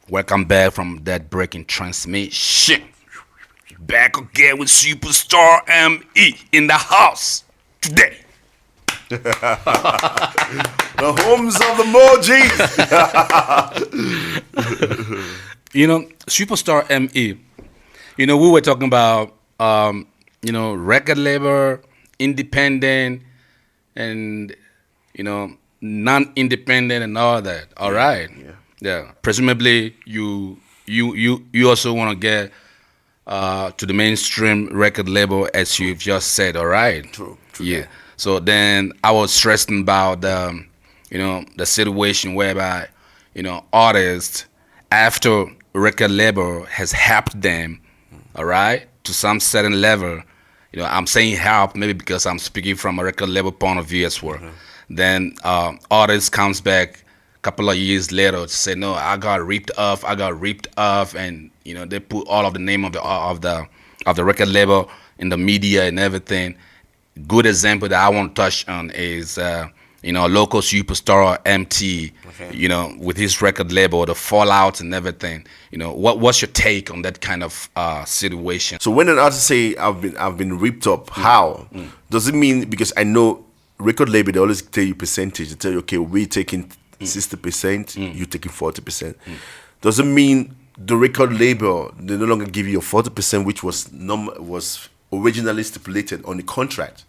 Welcome back from that breaking transmission. Back again with Superstar M.E in the house today. The homes of the Mojis. Superstar M.E. We were talking about, record label, independent, and, non-independent and all that. All right. Yeah. Presumably, you also want to get to the mainstream record label, as you've just said. All right. True. Yeah. So then I was stressing about the situation whereby artists, after record label has helped them, all right, to some certain level. I'm saying help maybe because I'm speaking from a record label point of view as well. Then artist comes back a couple of years later to say, no, I got ripped off, and they put all of the name of the record label in the media and everything. Good example that I want to touch on is local superstar M.E, with his record label, the fallout and everything. What's your take on that kind of situation? So when an artist say I've been ripped up, how does it mean? Because I know record label, they always tell you percentage. They tell you, okay, we're taking 60%, you're taking 40%. Does it mean the record label, they no longer give you your 40%, which was originally stipulated on the contract?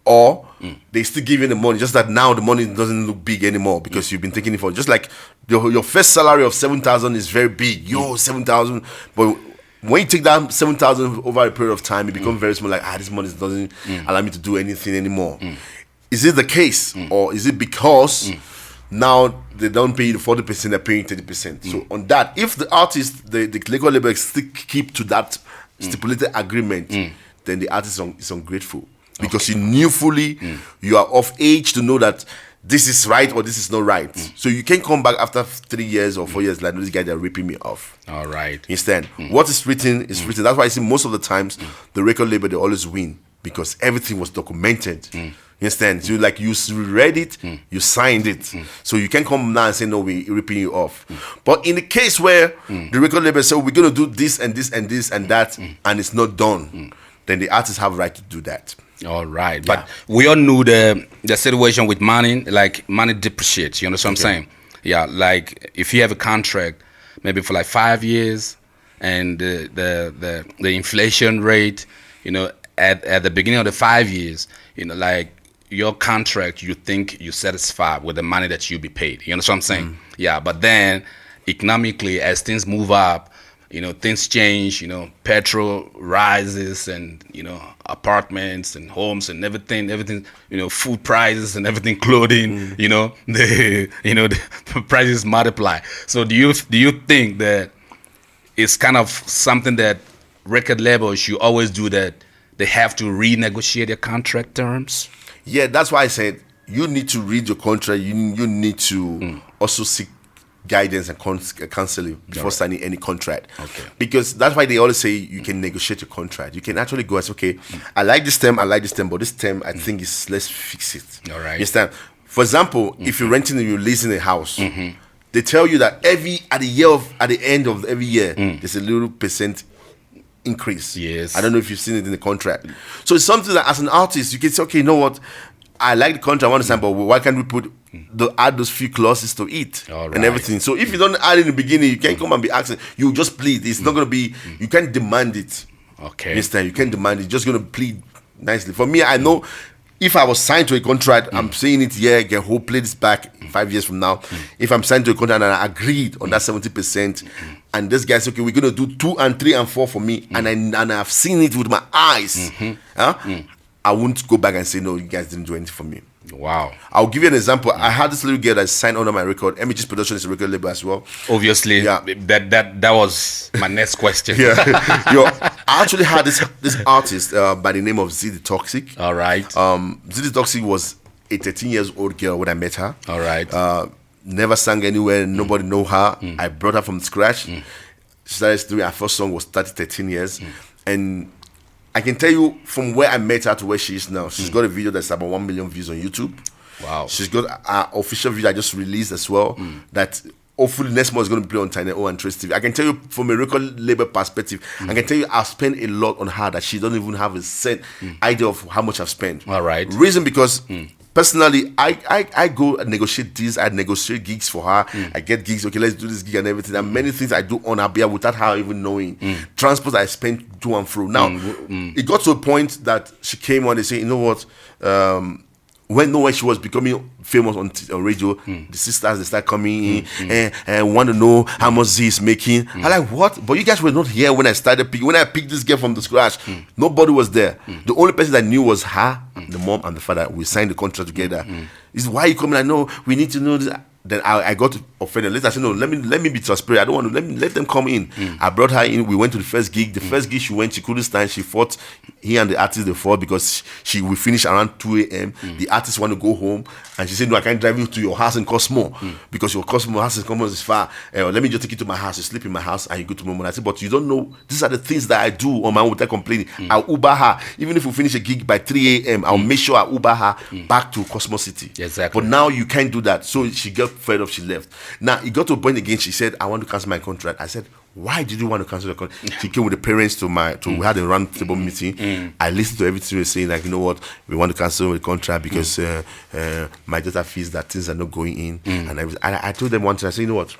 Or they still give you the money, just that now the money doesn't look big anymore because you've been taking it for, just like your first salary of 7,000 is very big. 7,000, but when you take that 7,000 over a period of time, it becomes very small. Like, this money doesn't allow me to do anything anymore. Is it the case, or is it because now they don't pay you the 40%, they're paying 30%? So on that, if the artist, the record label still keep to that stipulated agreement, then the artist is ungrateful. Because you knew fully you are of age to know that this is right or this is not right. So you can't come back after 3 years or 4 years like, these guys are ripping me off. All right. Instead, what is written is written. That's why I see most of the times the record label, they always win because everything was documented. You understand? So like you read it, you signed it. So you can't come now and say, no, we're ripping you off. But in the case where the record label says, we're going to do this and this and this and that, and it's not done, then the artists have a right to do that. All right, but we all knew the situation with money. Like, money depreciates. You know what I'm saying? Yeah, like if you have a contract, maybe for like 5 years, and the inflation rate, at the beginning of the 5 years, like your contract, you think you're satisfied with the money that you be paid. You know what I'm saying? Yeah, but then economically, as things move up, things change, petrol rises, and, apartments and homes and everything, food prices and everything, clothing, the prices multiply. So do you think that it's kind of something that record labels should always do, that they have to renegotiate their contract terms? Yeah, that's why I said you need to read your contract. You need to also seek guidance and counseling before signing any contract. Because that's why they always say you can negotiate your contract. You can actually go and say, okay, I like this term, but this term I think is, let's fix it. All right. You understand? For example, if you're renting and you're leasing a house, they tell you that at the end of every year, there's a little percent increase. Yes. I don't know if you've seen it in the contract. So it's something that as an artist, you can say, okay, you know what? I like the contract, I understand, but why can't we add those few clauses to it and everything? So if you don't add it in the beginning, you can't come and be asking. You just plead. It's not going to be. You can't demand it. Okay. This time you can't demand it. You're just going to plead nicely. For me, I know if I was signed to a contract, I'm saying it here. Get who play this back 5 years from now. If I'm signed to a contract and I agreed on that 70%, and this guy said, okay, we're going to do 2 and 3 and 4 for me, and I've seen it with my eyes. I won't go back and say, no, you guys didn't do anything for me. Wow. I'll give you an example. I had this little girl that signed under my record. EMMY GEE production is a record label as well. Obviously, that was my next question. I actually had this artist by the name of Zee the Toxic. All right. Zee the Toxic was a 13-year-old girl when I met her. All right. Never sang anywhere. Nobody know her. I brought her from scratch. She started doing her first song was 13 years. And I can tell you from where I met her to where she is now. She's got a video that's about 1 million views on YouTube. Wow. She's got an official video I just released as well that hopefully next month is going to play on Channel O and Trace TV. I can tell you from a record label perspective, I can tell you I've spent a lot on her that she doesn't even have a cent idea of how much I've spent. All right. Reason because personally, I go and negotiate deals. I negotiate gigs for her. I get gigs. Okay, let's do this gig and everything. And many things I do on her behalf without her even knowing. Transport I spent to and fro. Now, it got to a point that she came on and said, you know what? When she was becoming famous on radio, the sisters, they start coming in and want to know how much Z is making. I'm like, what? But you guys were not here when I started picking. When I picked this girl from the scratch, nobody was there. The only person that knew was her, the mom and the father. We signed the contract together. This is why you come in. I know we need to know this. Then I got offended. Later I said, no, let me be transparent. I don't want to let them come in. I brought her in. We went to the first gig. The first gig she went, she couldn't stand. She fought. He and the artist they fought because we finished around 2 a.m. The artist want to go home, and she said, no, I can't drive you to your house in Cosmo because your Cosmo house in Cosmo is far. Let me just take you to my house. You sleep in my house and you go to Momo. I said, but you don't know. These are the things that I do on my own without complaining. I'll Uber her. Even if we finish a gig by 3 a.m., I'll make sure I Uber her back to Cosmo City. Exactly. But now you can't do that. So she got fed up. She left. Now it got to a point again. She said, "I want to cancel my contract." I said, "Why did you want to cancel your contract?" She came with the parents to we had a round table meeting. I listened to everything we were saying. Like, you know what, we want to cancel the contract because my daughter feels that things are not going in. And I told them one thing. I said, you know what,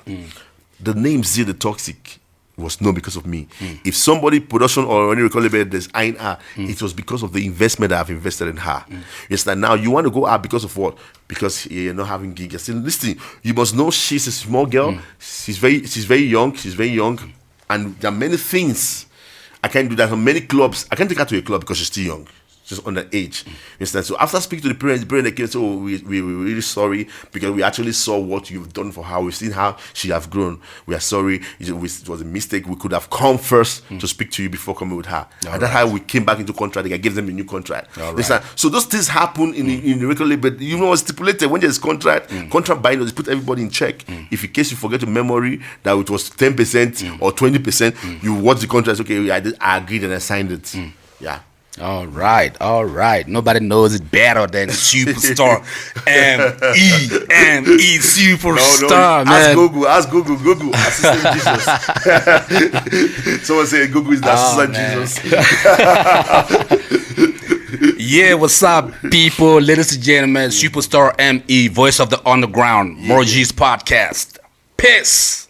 the name Z the Toxic was known because of me. If somebody production or any record label is eyeing her, it was because of the investment that I've invested in her. Yes, that now you want to go out because of what? Because you're not having gigs. Still listening. You must know she's a small girl. She's very young. She's very young, and there are many things I can't do that. On many clubs, I can't take her to a club because she's still young. She's underage. Understand? So after speaking to the parents they came and said, "Oh, we're really sorry because we actually saw what you've done for her. We've seen how she have grown. We are sorry. It was a mistake. We could have come first to speak to you before coming with her." And that's how we came back into contract. I gave them a new contract. So those things happen in the regular, but you know, it's stipulated when there's contract binders put everybody in check. If in case you forget the memory that it was 10% or 20%, you watch the contract. Okay, I agreed and I signed it. Yeah. All right. Nobody knows it better than Superstar M.E. Superstar, man. Ask Google. Assistant Jesus. Someone say Google is the assistant Jesus. Yeah, what's up, people? Ladies and gentlemen, Superstar M.E., voice of the underground, More G's podcast. Peace.